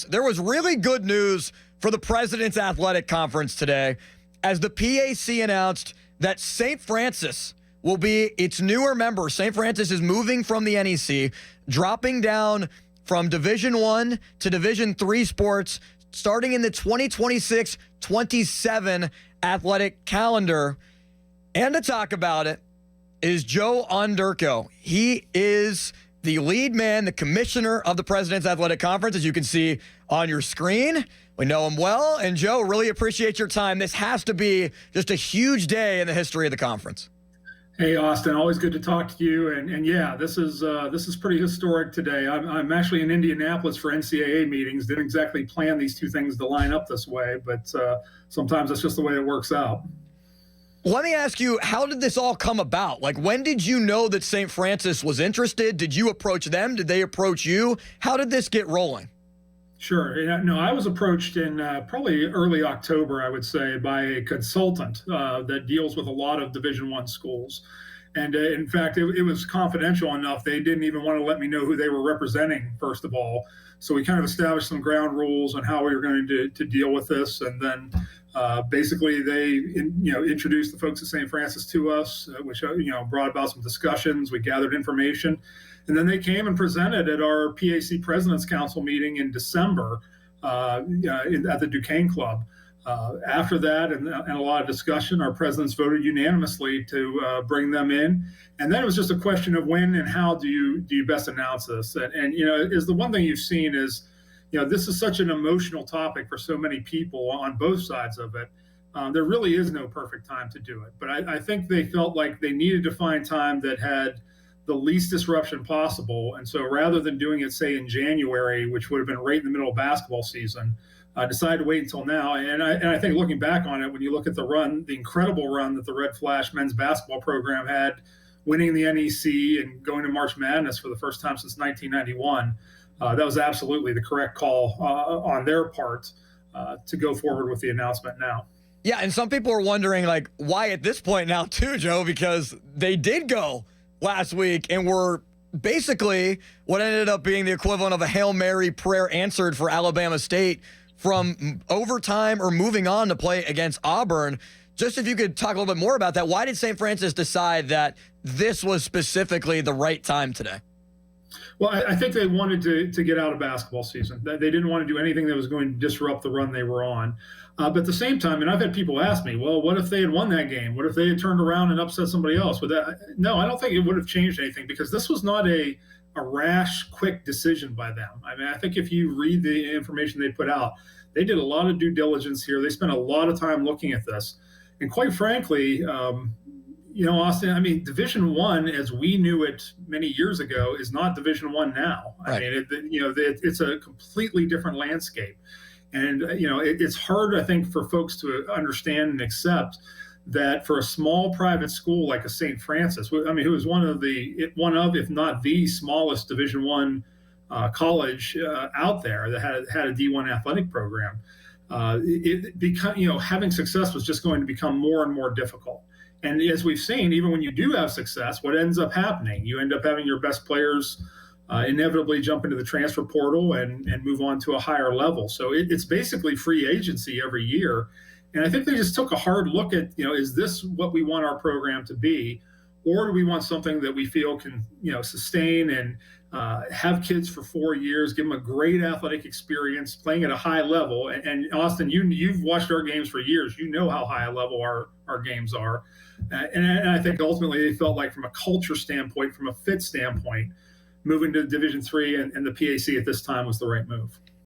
There was really good news for the President's Athletic Conference today as the PAC announced that St. Francis will be its newer member. St. Francis is moving from the NEC, dropping down from Division I to Division III sports starting in the 2026-27 athletic calendar. And to talk about it is Joe Onderko. He is the lead man, the commissioner of the President's Athletic Conference, as you can see on your screen. We know him well. And Joe, really appreciate your time. This has to be just a huge day in the history of the conference. Hey, Austin, always good to talk to you. And yeah, this is pretty historic today. I'm actually in Indianapolis for NCAA meetings. Didn't exactly plan these two things to line up this way, but sometimes that's just the way it works out. Let me ask you, how did this all come about? Like, when did you know that St. Francis was interested? Did you approach them? Did they approach you? How did this get rolling? Sure. No, I was approached in probably early October, I would say, by a consultant that deals with a lot of Division I schools. And in fact, it was confidential enough. They didn't even want to let me know who they were representing, first of all. So we kind of established some ground rules on how we were going to deal with this. And then basically they introduced the folks at St. Francis to us, which brought about some discussions. We gathered information. And then they came and presented at our PAC President's Council meeting in December at the Duquesne Club. After that and a lot of discussion, our presidents voted unanimously to bring them in. And then it was just a question of when and how do you best announce this? And is the one thing you've seen is, this is such an emotional topic for so many people on both sides of it. There really is no perfect time to do it. But I think they felt like they needed to find time that had the least disruption possible. And so rather than doing it, say, in January, which would have been right in the middle of basketball season, decided to wait until now. And I think looking back on it, when you look at the incredible run that the Red Flash men's basketball program had, winning the NEC and going to March Madness for the first time since 1991, that was absolutely the correct call on their part to go forward with the announcement now. Yeah, and some people are wondering, like, why at this point now too, Joe, because they did go last week and were basically what ended up being the equivalent of a Hail Mary prayer answered for Alabama State from overtime or moving on to play against Auburn. Just if you could talk a little bit more about that, why did St. Francis decide that this was specifically the right time today? Well, I think they wanted to get out of basketball season. They didn't want to do anything that was going to disrupt the run they were on. But at the same time, and I've had people ask me, well, what if they had won that game? What if they had turned around and upset somebody else? No, I don't think it would have changed anything because this was not a rash, quick decision by them. I mean, I think if you read the information they put out, they did a lot of due diligence here. They spent a lot of time looking at this. And quite frankly, Austin, I mean, Division I, as we knew it many years ago, is not Division I now. Right. I mean, it's a completely different landscape. And, it's hard, I think, for folks to understand and accept that for a small private school like a St. Francis, I mean, who is one of, if not the smallest Division I college out there that had a D1 athletic program, having success was just going to become more and more difficult. And as we've seen, even when you do have success, what ends up happening? You end up having your best players inevitably jump into the transfer portal and move on to a higher level. So it's basically free agency every year. And I think they just took a hard look at, is this what we want our program to be? Or do we want something that we feel can, sustain and have kids for 4 years, give them a great athletic experience, playing at a high level. And Austin, you've watched our games for years. You know how high a level our games are. And I think ultimately they felt like from a culture standpoint, from a fit standpoint, moving to Division III and the PAC at this time was the right move.